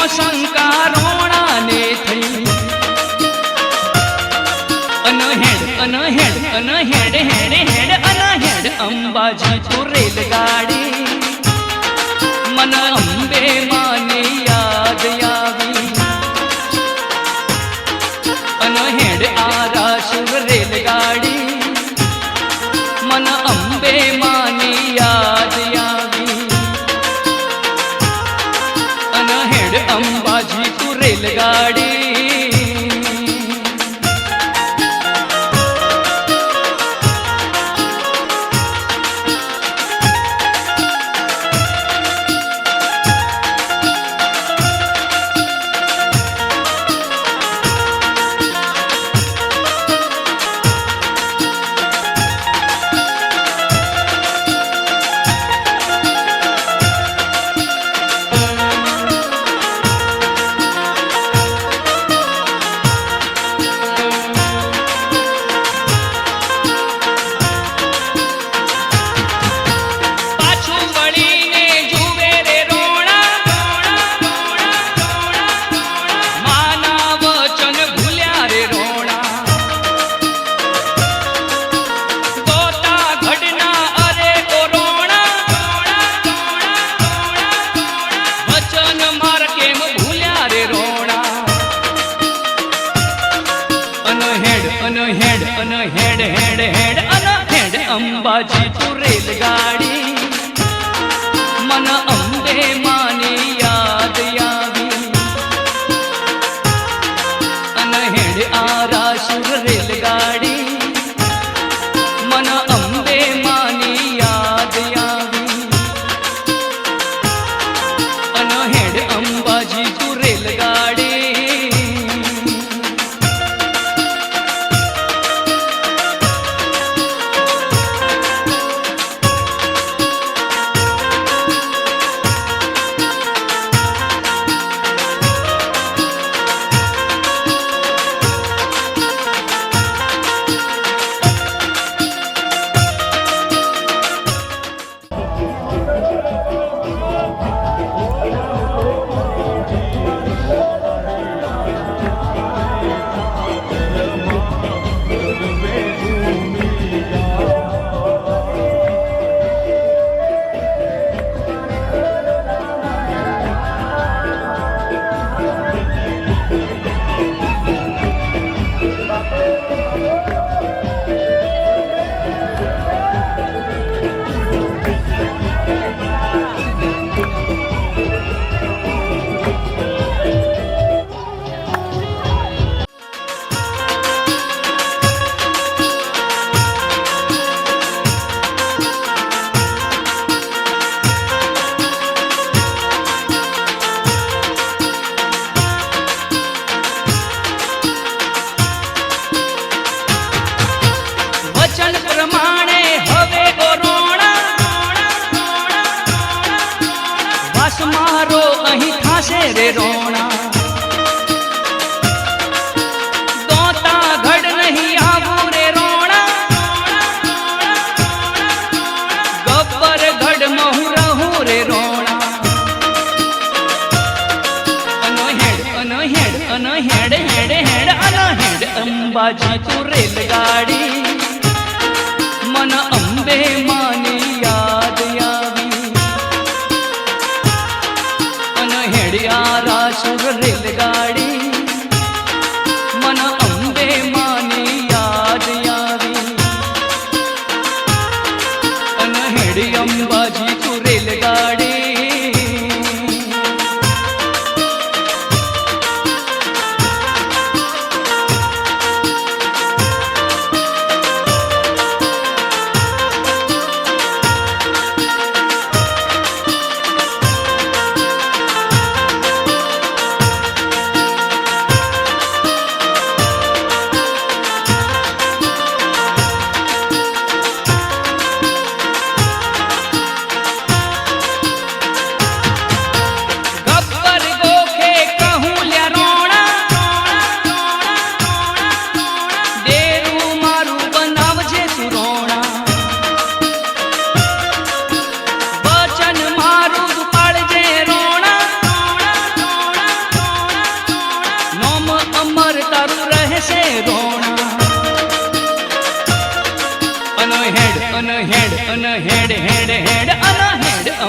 શંકા રોણા ને થઈ અનહેડ અનહેડ અંબાજી તો રેલગાડી મન અંબે માને યાદ આવી અનહેડ આરાસુર રેલગાડી મન અંબે માને યાદ આવી અનહેડ અંબાજી તો રેલગાડી અનહેડ અંબાજી તો રેલગાડી મન અંબે માની યાદ આવી અનહેડ આરાસુર રેલગાડી મન અંબે માની યાદ આવી અનહેડ અંબાજી તો રેલગાડી મારો અહીં થાશે રે રોણા દોતા ઘડ નહીં આવું રે રોણા ગબ્બર ઘડ મહુ રહું રે રોણા અનહેડ અંબાજી તો રેલગાડી મન અંબે માની યાદ આવી આરાસુર રેલગાડી મન અંબે માની યાદ આવી અનહેડ અંબાજી તો રેલગાડી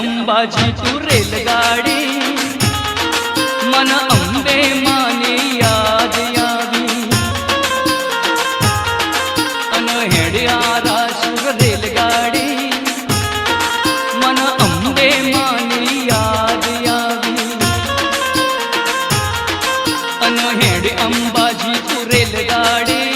અંબાજી તું રેલગાડી મન અંબે માની યાદ આવી અને હેડ્યા રાસુર રેલગાડી મન અંબે માની યાદ આવી અને હેડ અંબાજી તું રેલગાડી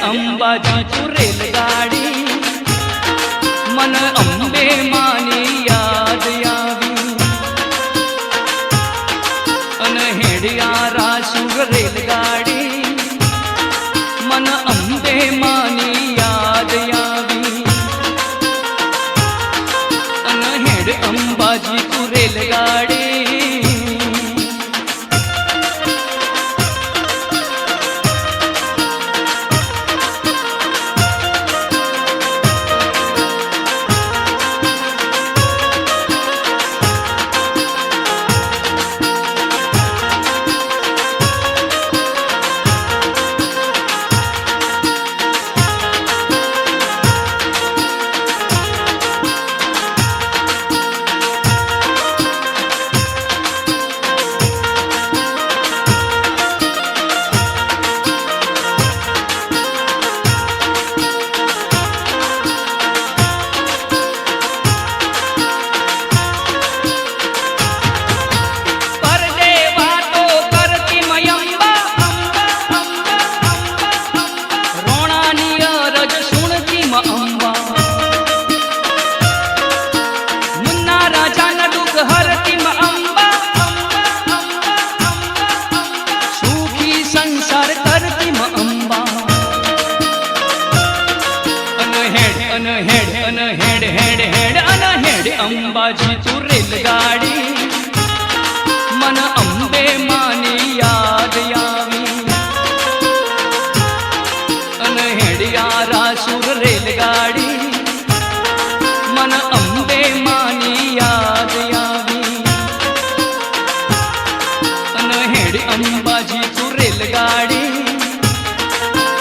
અંબાજી તું રેલગાડી મન અંબે માની યાદ આવી અને હેડ્યા રાસુર રેલગાડી મન અંબે માની યાદ આવી અને હેડ અંબાજી તું રેલગાડી અંબાજી તું રેલગાડી મન અંબે માની યાદ આવી અને હેડ્યા રાસુર રેલગાડી મન અંબે માની યાદ આવી અને હેડ અંબાજી તું રેલગાડી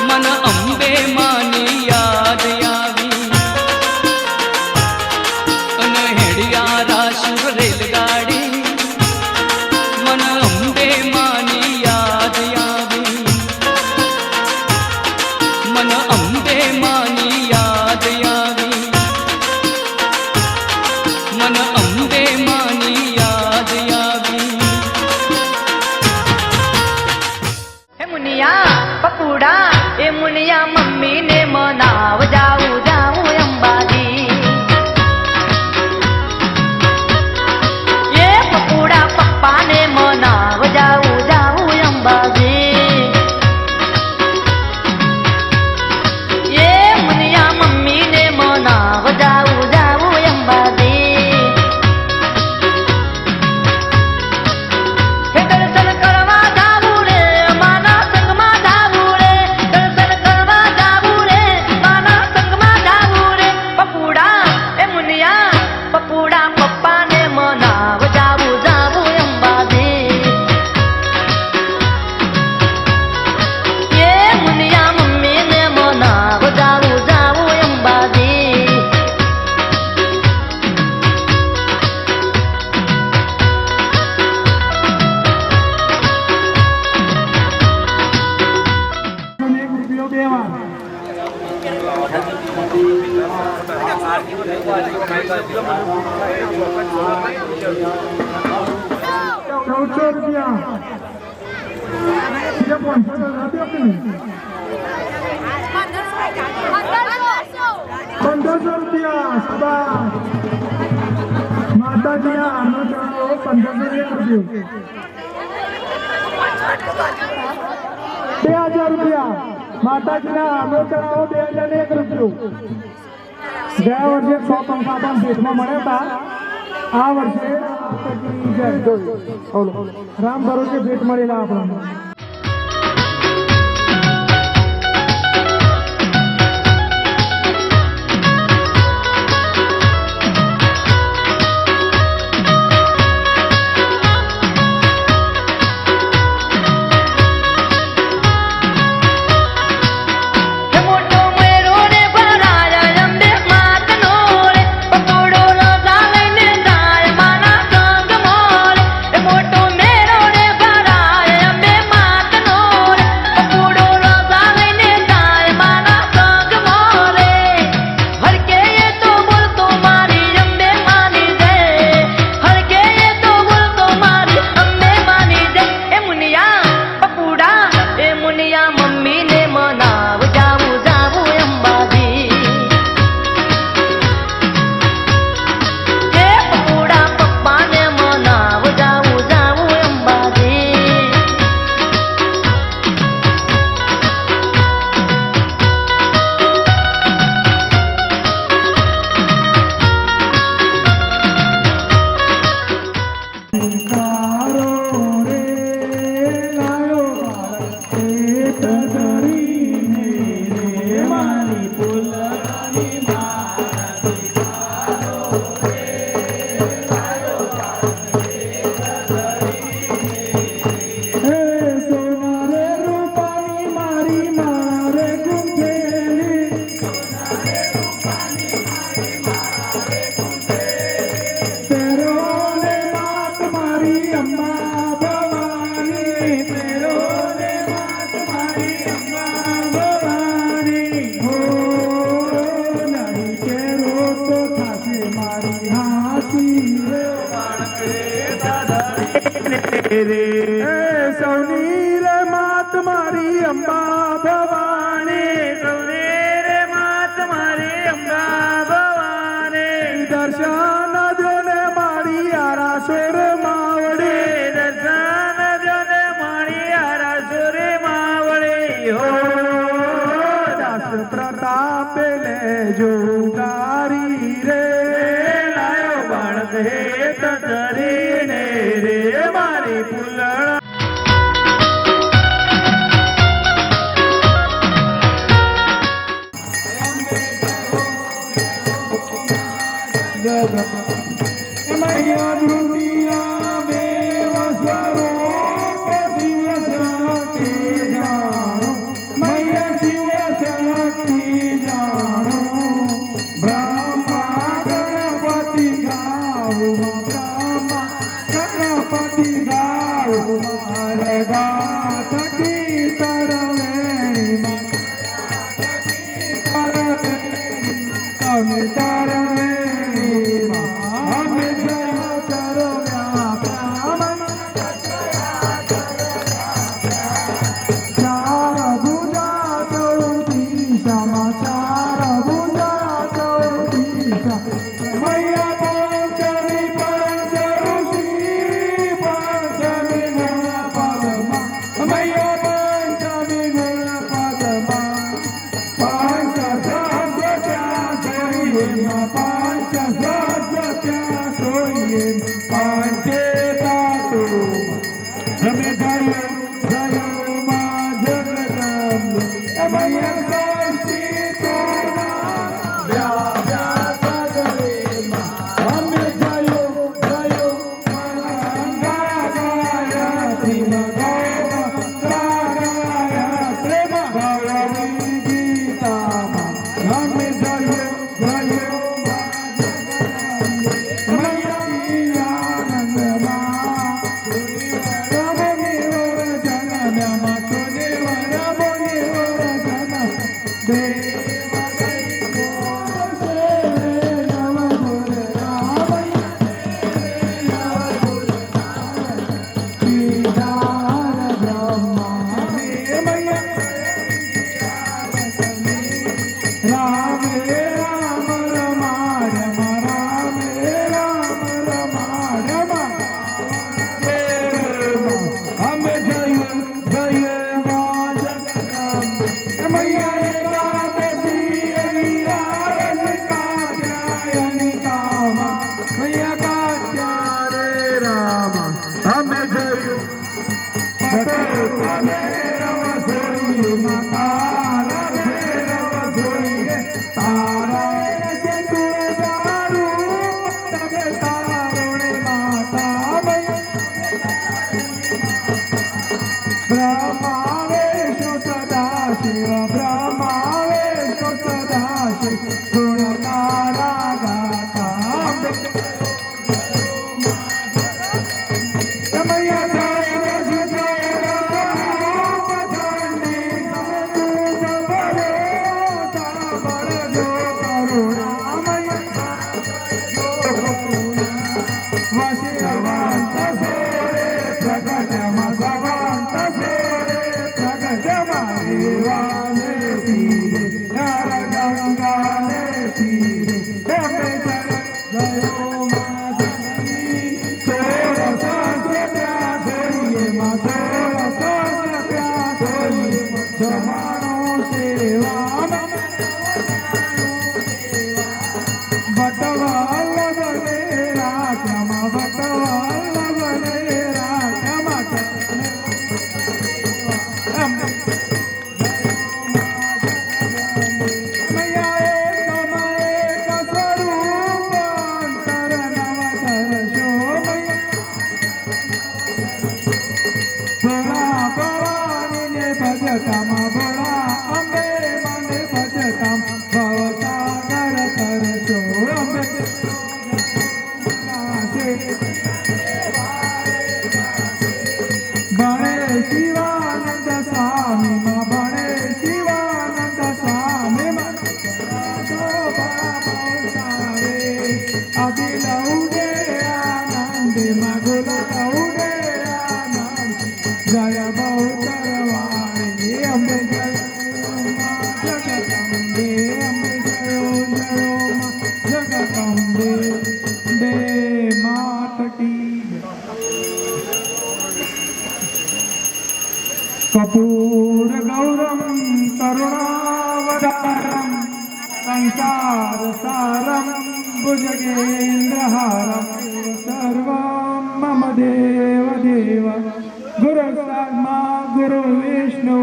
મન અંબે માની યાદ આવી અને હેડ્યા રાસુર રેલગાડી મન અંબે માની યાદ આવી મન અંબે માની યાદ આવી મન અંબે માની યાદ આવી હે મુનિયા પપુડા એ મુનિયા મમ્મી ને મનાવ જાઉં જાઉં અંબાજી એ પપુડા પપ્પા ને મનાવ જાઉં જાઉં અંબાજી એ મુનિયા મમ્મી 2 વાર. ₹1400. જે 500 નથી આપી ને ₹1500. શાબાશ. માતાજીના આનો ચાલો ₹1501. ₹2000. માતાજીના આનો ચડાવો ₹2001. ગયા વર્ષે 100 પંખા પણ ભેટમાં મળ્યા હતા. આ વર્ષે રામ ભરોસે ભેટ મળેલા આપણને. સૌની રે માત મારી અંબા ભવાની, સૌની રે માત મારી અંબા ભવાની. દર્શન જોને મારી આરાસુર માવડી, દર્શન જોને મારી આરાસુર માવડી. હો દાસ પ્રતાપે લે જોગારી રે, લાયો બાળક હેત ધરીને રે મારી ફૂલણા. મૈયા દુનિયા મેં વસરો શિવ શક્તિ જાણો, મૈયા શિવ શક્તિ જાણો. બ્રહ્મા ગણપતિ ગાવું, બ્રહ્મા ગણપતિ ગાવું, મારે ગાથકી તરવેણી તમે તરવેણી. બ્રહ્માવેશો સદા શિવ બ્રહ્માવેશો સદા શિવ ગુણકારા ગાતા શિવાનંદ સ્વામી માં ભણે શિવાનંદ સ્વામી માં શોભા પહોંચાવે અખિલ ઉડે આનંદ માં ગુલાલ ઉડે આનંદ જય બહુચર વાણી અંબે જય માં જગદંબે અંબે જયો જયો માં જગદંબે બે માત કી કપૂર ગૌરમ કરુણાવતારમ સંસાર સારમ ભુજગેન્દ્રહારમ સર્વમ મમ દેવ દેવ ગુરુ સાક્ષા ગુરુ વિષ્ણુ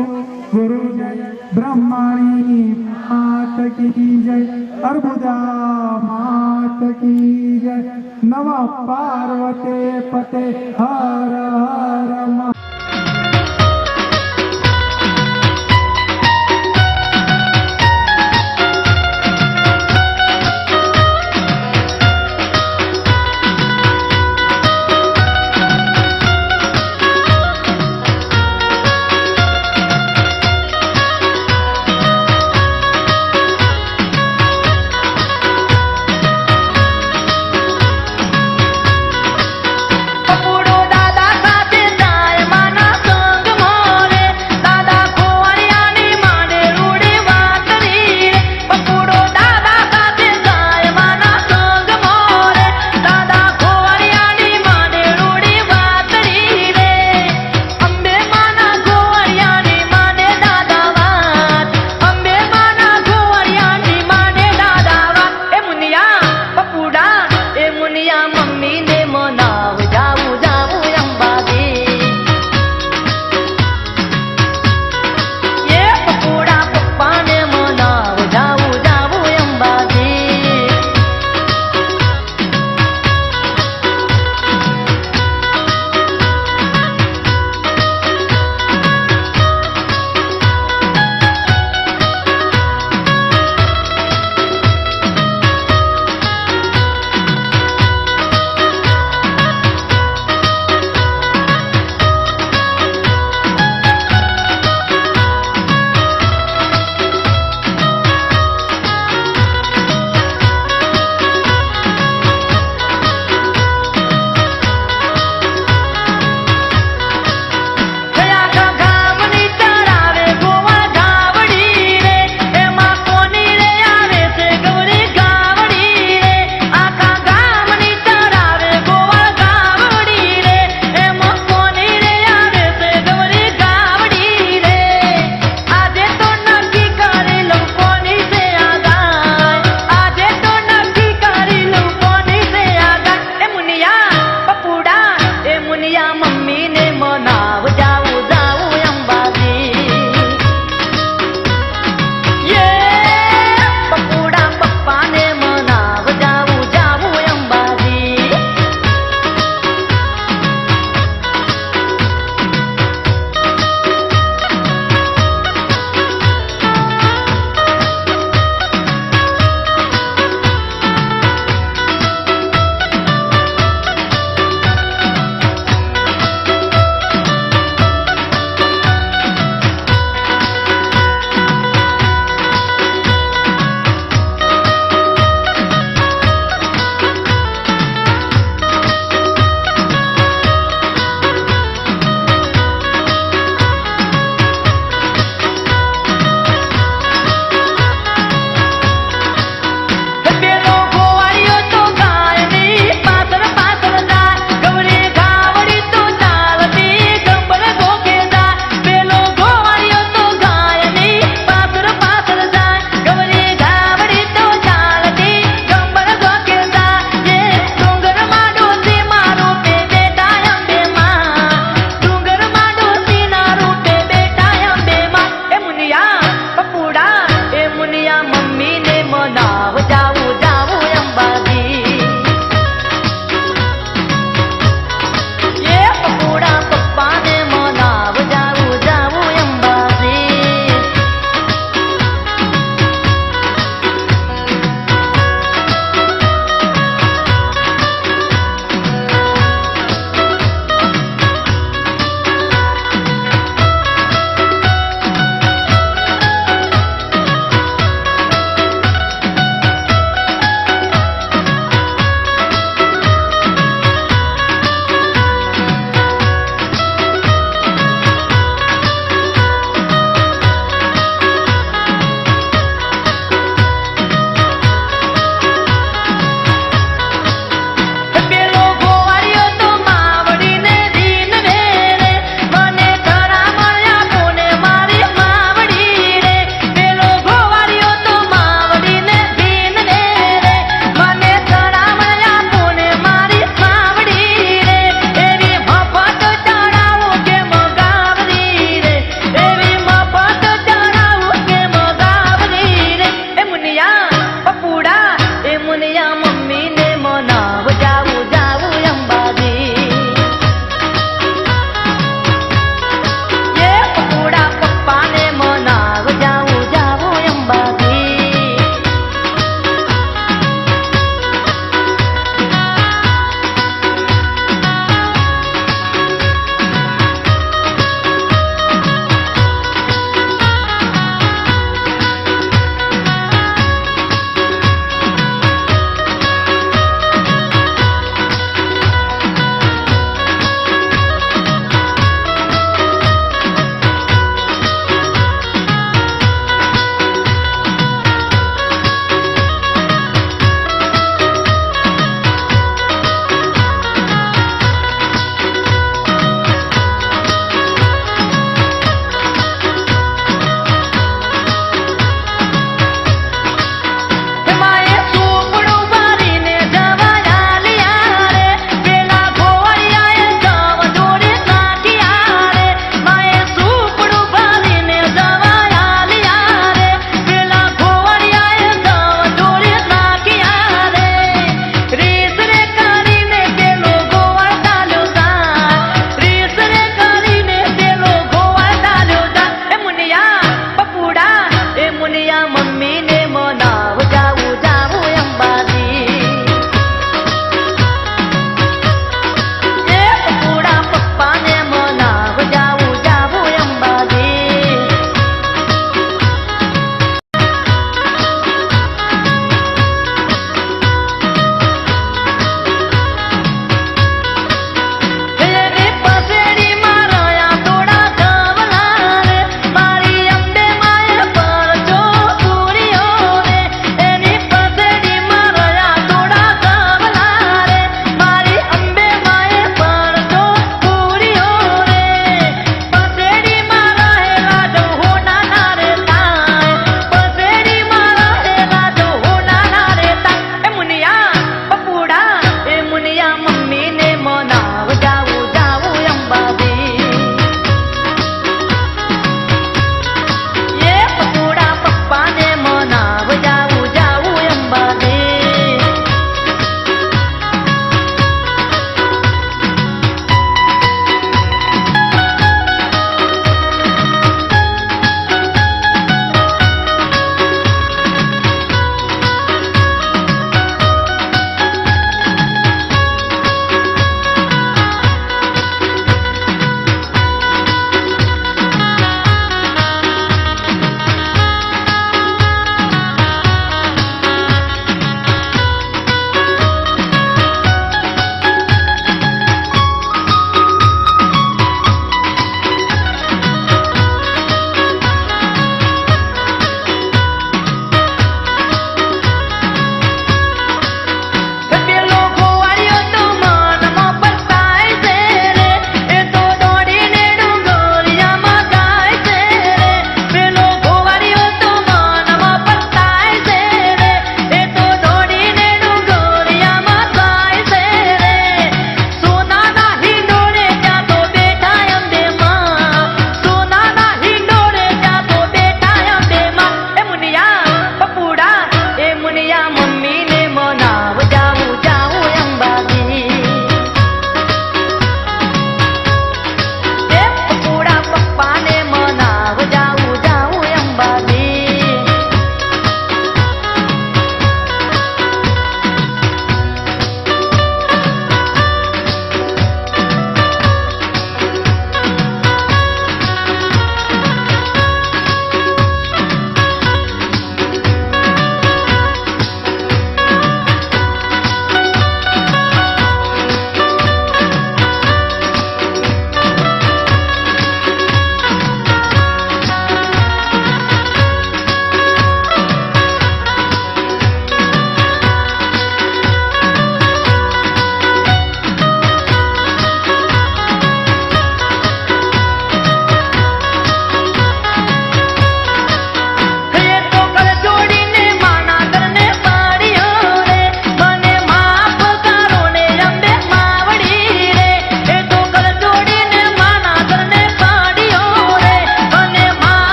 ગુરુ જય બ્રહ્માણી માત કી જય અર્બુદા માત કી જય નમઃ પાર્વતે પતે હર હર મહાદેવ. પપુડો દાદા સાથે જાય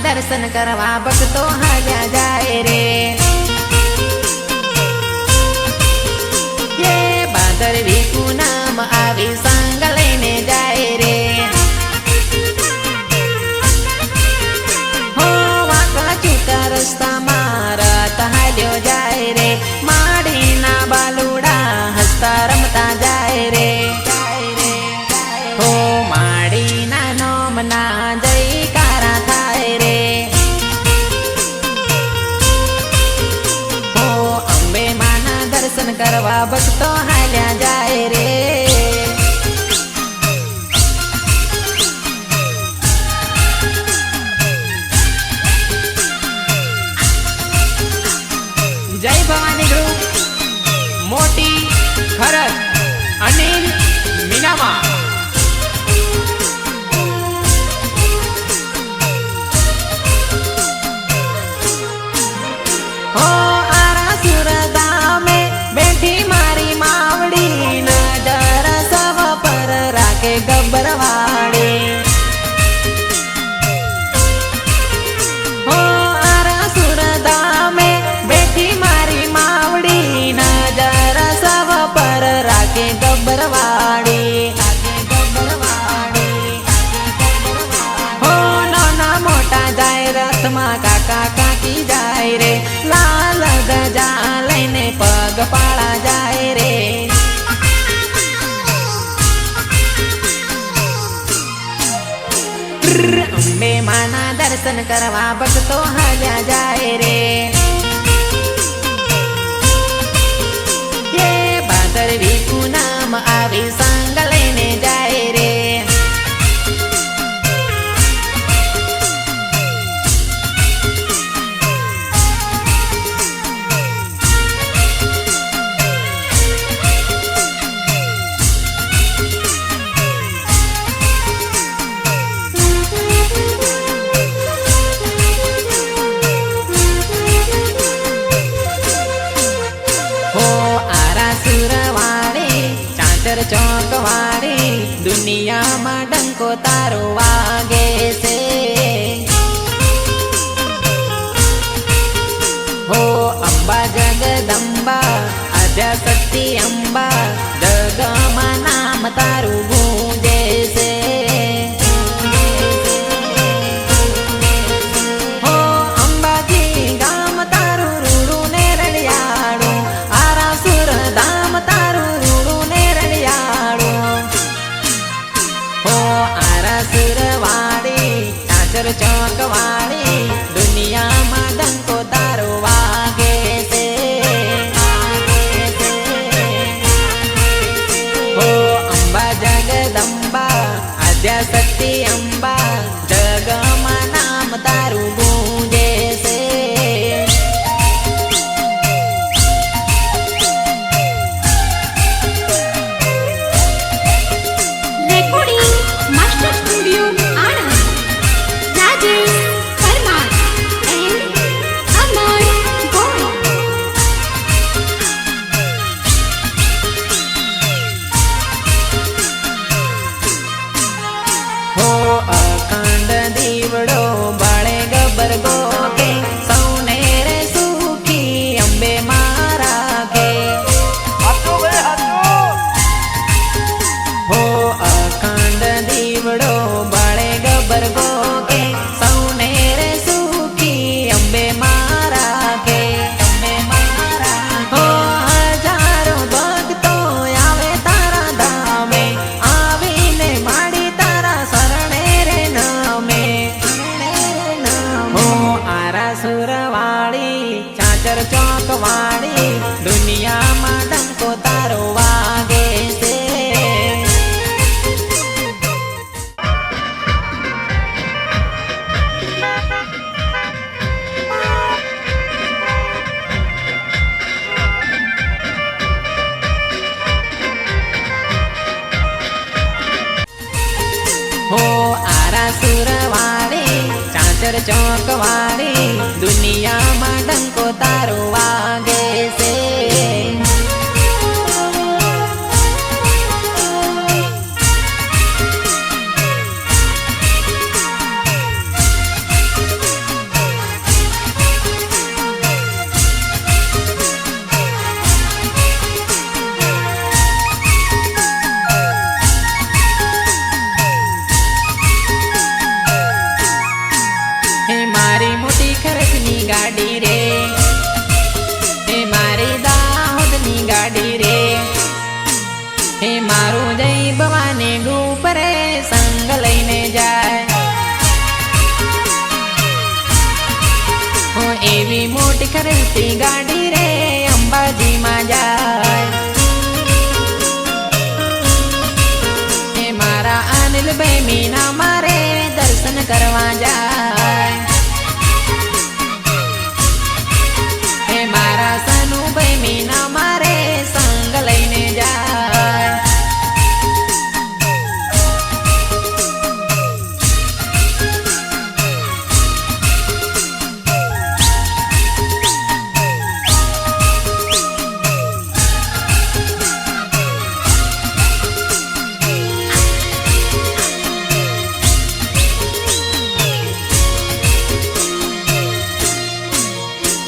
દર્શન કરવા ભક્તો હાલ્યા જાય રે. એ ભાદરવી પૂનમ આવી સંગ લઈને જાય રે. હો વાંકા ચૂકા રસ્તામાં રથ હાલ્યો જાય રે. માડીના બાલુડા હસતા રમતા જાય રે. હો માડીના નોમના જયકારા થાય રે. હો અંબે માના દર્શન કરવા ભક્તો હાલ્યા જાય રે. જય ભવાની ગ્રુપ, મોટી ખરજ, અનિલ મીનામાં. હો આરા સુરગામે બેઠી મારી માવડી, નજર સવ પર રાખે ગબ્બરવાડી. હો આરા સુરગામે બેઠી મારી માવડી, નજર સવ પર રાખે ગબ્બરવાડી. હો નાના મોટા જાય રથમાં, કાકા કાકી જાય રે. લાલ ગજા લઈને પગ પાળા જાય રે. અંબે માના દર્શન કરવા ભક્તો હાલ્યા જાય રે. એ ભાદરવી પૂનમ આવી સંગ લઈને જાય રે. દુનિયામાં ડંકો તારો વાગે છે. હો અંબા જગદંબા આદ્યાશક્તિ અંબા જગમાં નામ તારું ગુંજે છે. હો અંબાજી ગામ તારું રૂડું ને રળિયાળું, આરાસુર ધામ તારું રૂડું ને રળિયાળું. હો આરાસુર વાળી ચાચર ચોક વાળી દુનિયામાં ડંકો તારો વાગે છે. હો અંબા જગદંબા આદ્યાશક્તિ અંબા જગમાં નામ તારું ગુંજે છે. Recording master studio Anand, Rajesh Parmar and Amar ગોળ. હો અખંડ દીવડો બાળે ગબર ગોગે સૌને રે સુખી અંબે મારા કે. હો અખંડ દીવડો બાળે ગબર ગોગે સૌને રે સુખી અંબે મારા કે. અંબે મારા હો હજારો ભક્તો આવે તારા ધામે આવીને માડી તારા શરણે રે નમે. હો આરાસુર વાળી ચાચર ચોક વાળી દુનિયામાં ડંકો તારો વાગે છે. હો આરાસુર વાળી ચાચર ચોક વાળી દુનિયામાં ડંકો તારો વાગે છે. હે મારી મોટી ખરચની ગાડી રે, હે મારી દાહોદની ગાડી રે, હે મારું જય ભવાની ડૂપ રે સંગ લઈને જાય. હો એવી મોટી ખરચી ગાડી રે અંબાજીમાં જાય. હે મારા અનિલભાઈ મીના મારે દર્શન કરવા જાય. હે મારા સનુભાઈ મીના મારે સંગ લઈને જાય.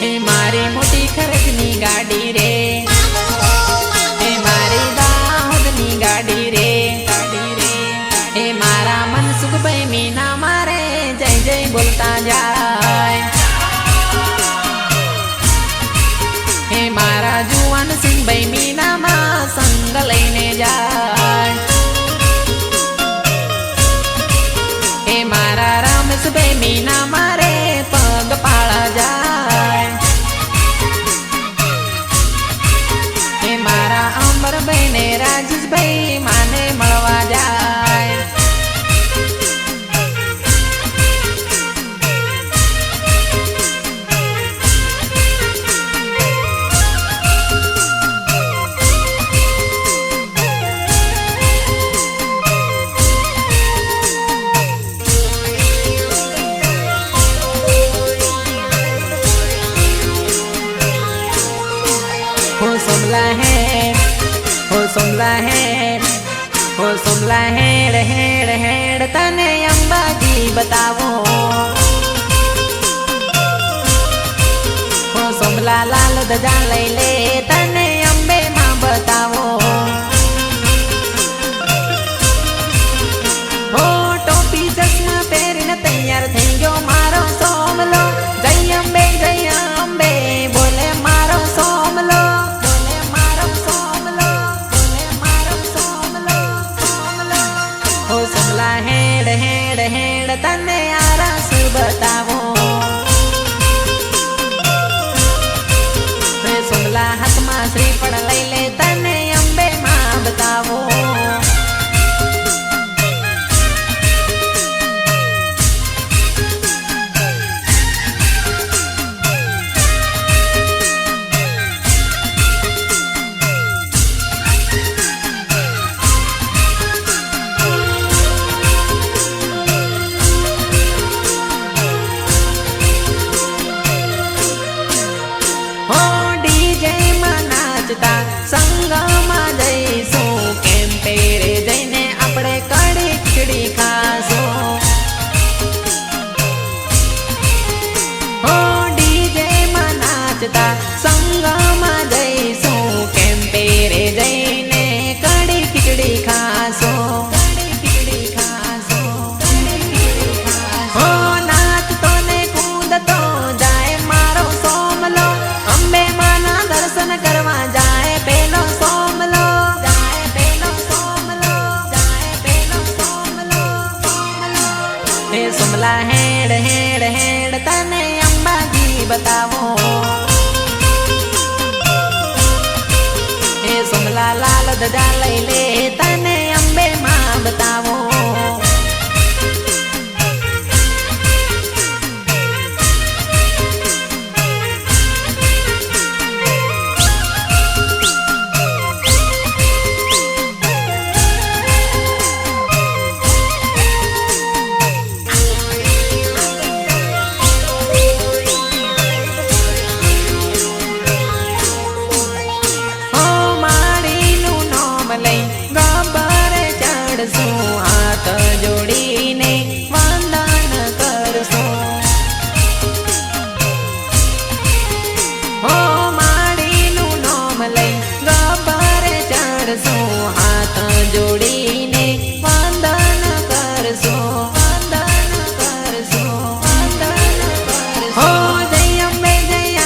હે મારી મોટી ખરચની ગાડી રે, હે મારી દાહોદની ગાડી રે, હે મારા મનસુખભાઈ મીના મારે જય જય બોલતા જાય. હે મારા જુવાન સિંહભાઈ મીનામાં સંગ લઈને જાય. હે મારા રામેશભાઈ મીના મારે પગ પાળા જાય. હે મારા અંબરભાઈ ને રાજેશભાઈ માને મળવા જાય. હો સોમલા હેડ હેડ હેડ તને અંબાજી બતાવો હો સોમલા લાલ ધજા લઈ લે તને અંબે માં બતાવો હો ટોપી ચશ્મા પહેરીને તૈયાર થઈ ગયો મારો સોમલો જય અંબે બોલે મારો સોમલો બોલે મારો સોમલો બોલે મારો સોમલો સોમલો હો સોમલા હેડ હેડ હેડ તને આરસ બતાવો હે સોમલા હાથમાં શ્રીફળ લઈ લે તને અંબે માં બતાવો સંગમાં જઈશું કેમ પેરે જઈને આપણે કડી ખીચડી ખાશું હો ડીજે માં નાચતા સંગમાં જઈશું કેમ પેરે જઈને કડી ખીચડી ખાશું કડી ખીચડી ખાશું હો નાચતો ને કૂદતો જાય મારો સોમલો અંબે માના દર્શન કરવા જાય પેલો સોમલો જાય પેલો સોમલો જાય પેલો સોમલો સોમલો હે સોમલા હેડ હેડ હેડ તને અંબાજી બતાવો હે સોમલા લાલ ધજા લઈ લે તને અંબે માં બતાવો હાથ જોડીને વંદન કરશું હો માડીનું નામ લઈ ગબ્બરે ચડશું હાથ જોડીને વંદન કરશું વંદન કરશું વંદન કરશું હો જય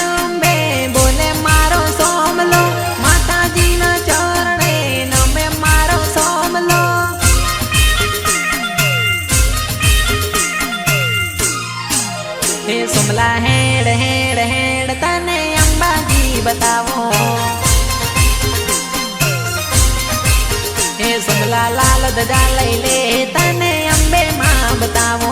અંબે બોલે મારો સોમલો માતાજીના ચરણે નમે મારો સોમલો હે સોમલા હેડ હેડ હેડ તને અંબાજી બતાવો હે સોમલા લાલ ધજા લઈ લે તને અંબે માં બતાવો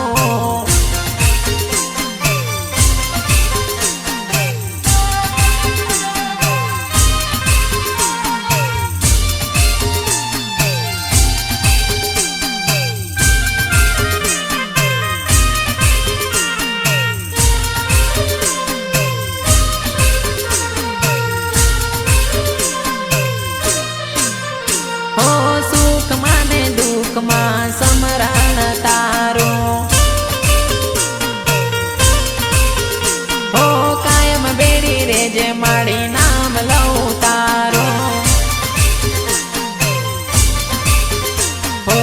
સમરણ તારો હો કાયમ બેડી રેજે માડી નામ લઉં તારો હો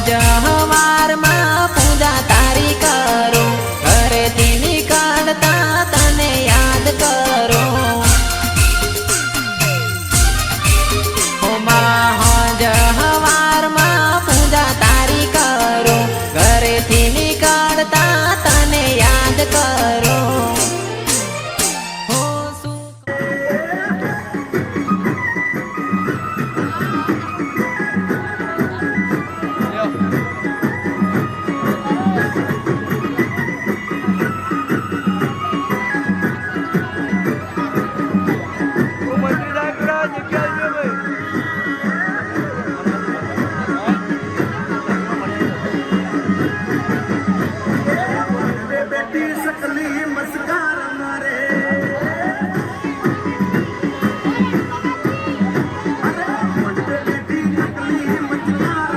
જહવારમાં પૂજા તારી કરો ઘરેથી નીકળતા તને યાદ કરો હો માં જહવારમાં પૂજા તારી કરો ઘરેથી નીકળતા તને યાદ કરો હો मस्कार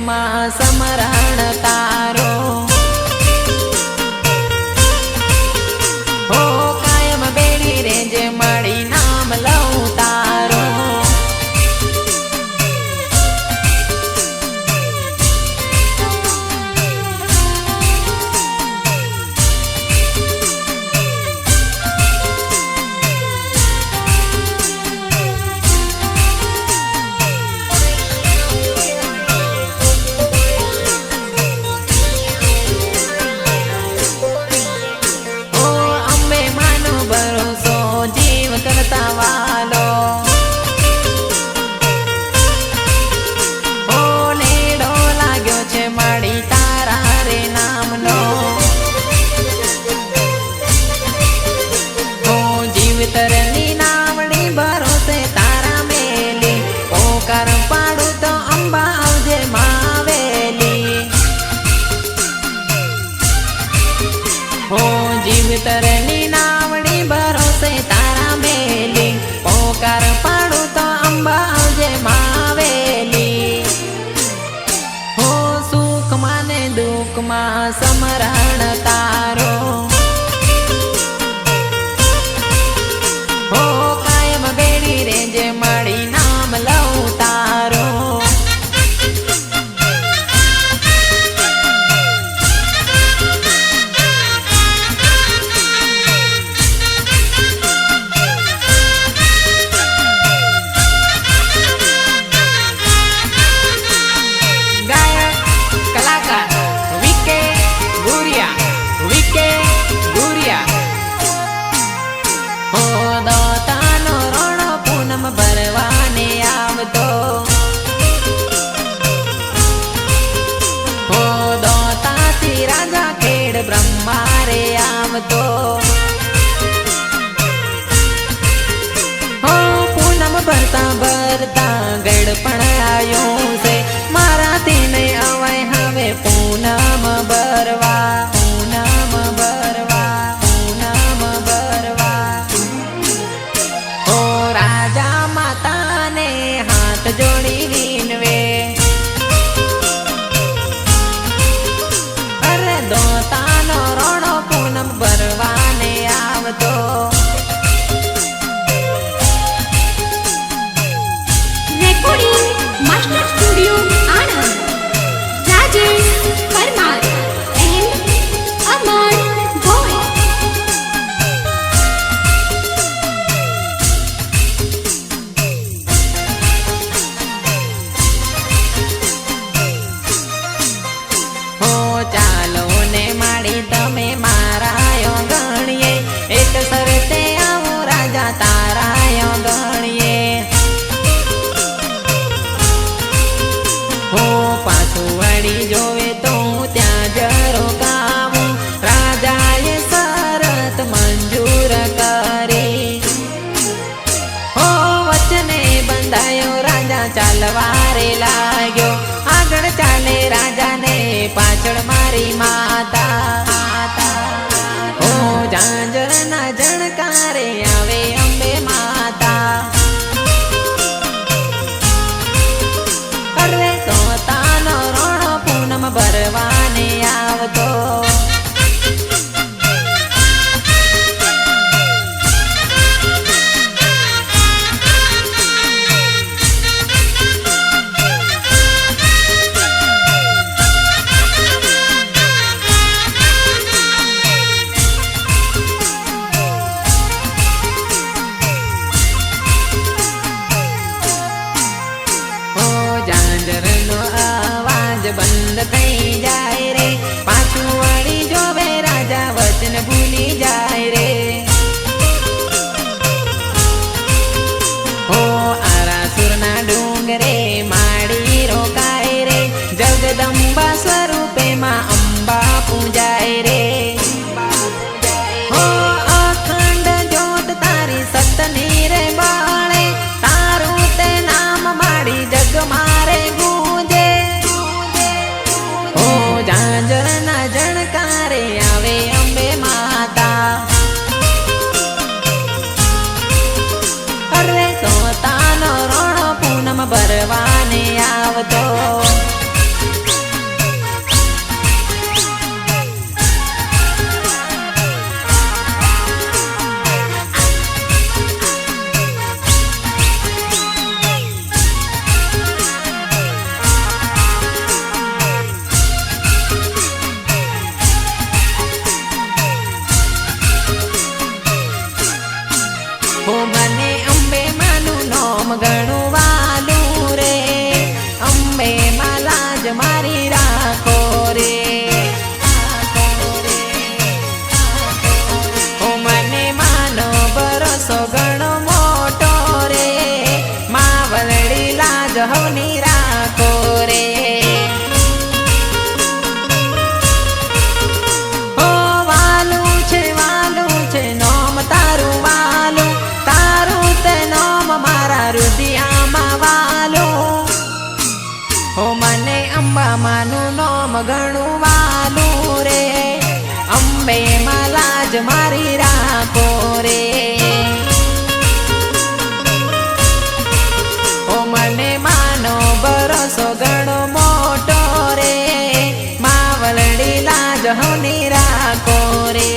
દુઃખમાં સમરણ તારો હો કાયમ બેડી રે જે માડી નામ લઉં તારો વાલો ઓ લેડો લાગ્યો છે માડી તારા રે નામનો ઓ જીવતરની નામડી ભરોસે તારા મેલી પોકાર પાડું તો અંબા આવજે માવેલી ઓ જીવતરની નામડી ભરોસે તારા મેલી પોકાર પાડું તો અંબા આવજે માવેલી હો સુખમાં ને દુઃખમાં સમરણ તારો હો કાયમ બેડી રે જે માડી નામ લઉં તારો ભરવાને આવતો હો દોતાથી રાજા ખેડ બ્રહ્મારે આવતો હો પૂનમ ભરતા ભરતા ગઢ પણ આવ્યો છે મારાથી નહીં અવાય હવે પૂનમ ભરવા પૂનમ ભરવા પૂનમ ભરવા ઓ રાજા માતાને હાથ જોડી વિનવે અરે દોતાનો રોણો પૂનમ ભરવાને આવતો recording master studio Anand Rajesh Parmar and Amar Bhoi હો ચાલો ને માડી તમે મારાયો ગણીએ એક સરતે આવો રાજા તારાયો ગણીએ હો પાછું વળી જોવે તો ત્યાં જ રોકાવું રાજાએ શરત મંજૂર કરી હો વચને બંધાયો રાજા ચાલવારે લાગ્યો આગળ ચાલે રાજાને પાછળ મારી માતા ઓ ઝાંઝરના જણકારે આવે અંબે માતા અરે તોતાનો રોણો પૂનમ ભરવાને આવતો ઝાંઝરનો અવાજ બંધ થઈ જાય રે પાછું વળી જોવે રાજા વચન ભૂલી જાય રે હો આરાસુરના ડુંગરે માડી રોકાય રે જગદંબા સ્વરૂપે માં અંબા પૂજાય રે હો અખંડ જ્યોત તારી સતની રે બાળે તારું તે નામ માડી જગ મારે ગુંજે હો હવની રાખો રે ઓ વાલું છે નોમ તારું વાલું તારું તે નોમ મારા રુદિયામાં વાલું ઓ મને અંબા માનું નોમ ઘણું વાલું રે અંબે માં લાજ મારી રાખો રે ઓ મને માનો ભરોસો ઘણો મોટો રે માવલડી લાજ હવની રાખો રે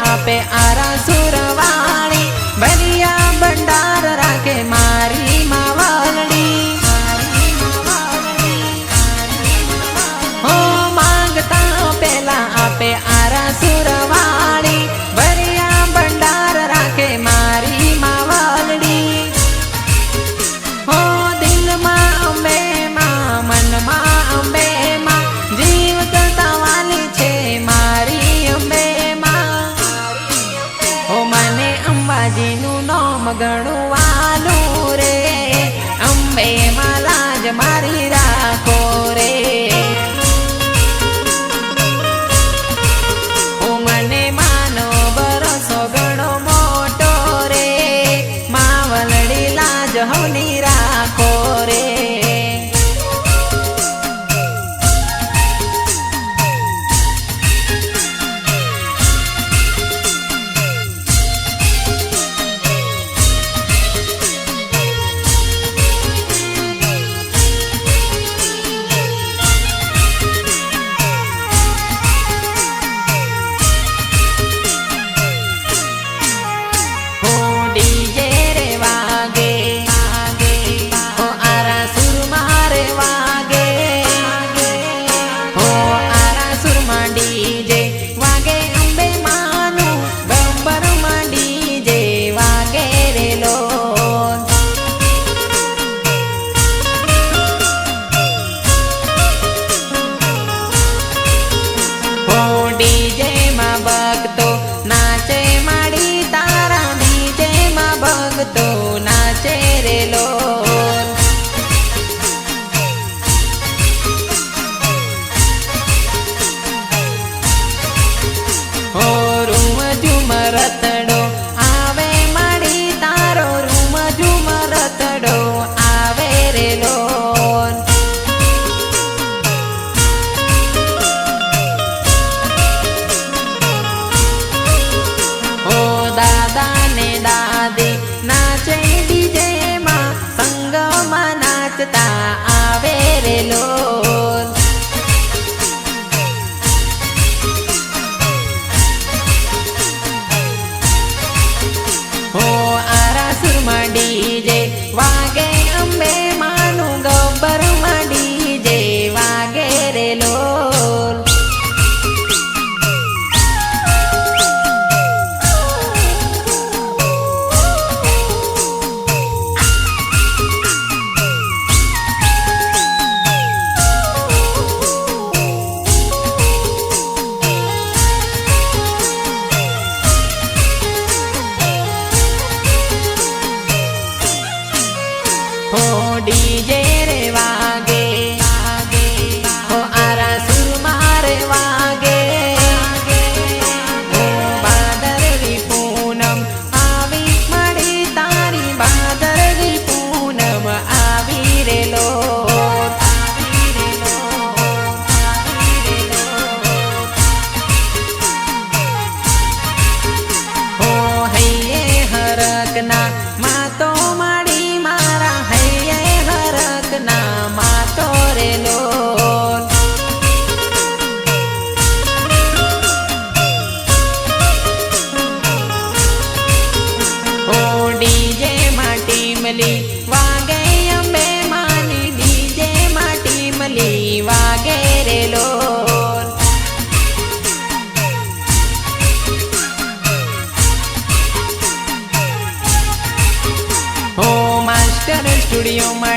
આપે આરા સુરવાણી બલિયા ભંડાર રાખે મારી માવલડી હો માંગતા પેલા આપે આરા સુરવાણી બલિયા ભંડાર રાખે મારી માવલડી હો દિલમાં અંબે માં મનમાં અંબે માં જીવ કરતા વાલી છે મારી અંબે મને અંબાજીનું નોમ ઘણું વાલું રે અંબે માં લાજ મારી રાખો રે ઓ મને માનો ભરોસો ઘણો મોટો રે માવલડી લાજ હવની રાખો રે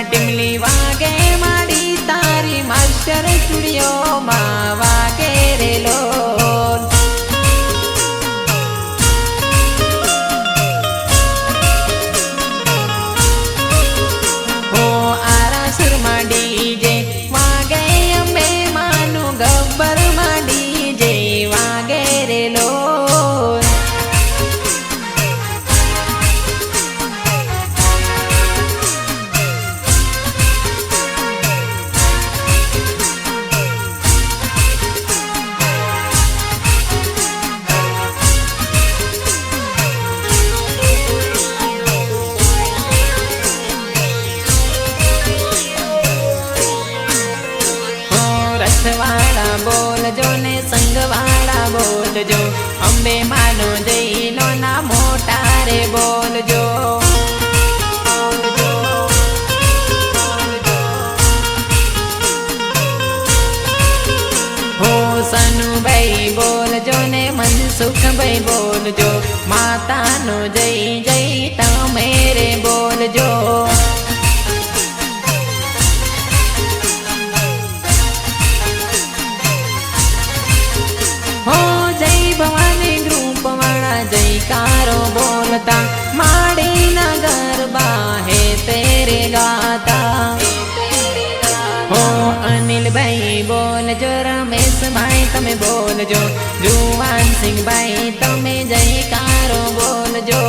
ટીમલી વાગે માડી તારી માસ્ટર સ્ટુડિયોમાં વાગે રે લોલ. હો આરા સુરમાં ડીજે વાગે અંબે માનું ગબ્બરમાં ડીજે વાગે રે લોલ. રસવાળા બોલજો ને સંગવાળા બોલજો, અંબે માનો જઈનો ના મોટા રે બોલજો. હો સનુભાઈ બોલજો ને મનસુખભાઈ બોલજો, માતાનો જય જય તમે રે બોલજો. હો જય ભવાની ગ્રુપ વાળા જયકારો બોલતા, માડીના ગરબા હે તેરે ગાતા. હો અનિલભાઈ બોલજો, રમેશભાઈ તમે બોલજો, જુવાનસિંહભાઈ તમે જયકારો બોલજો.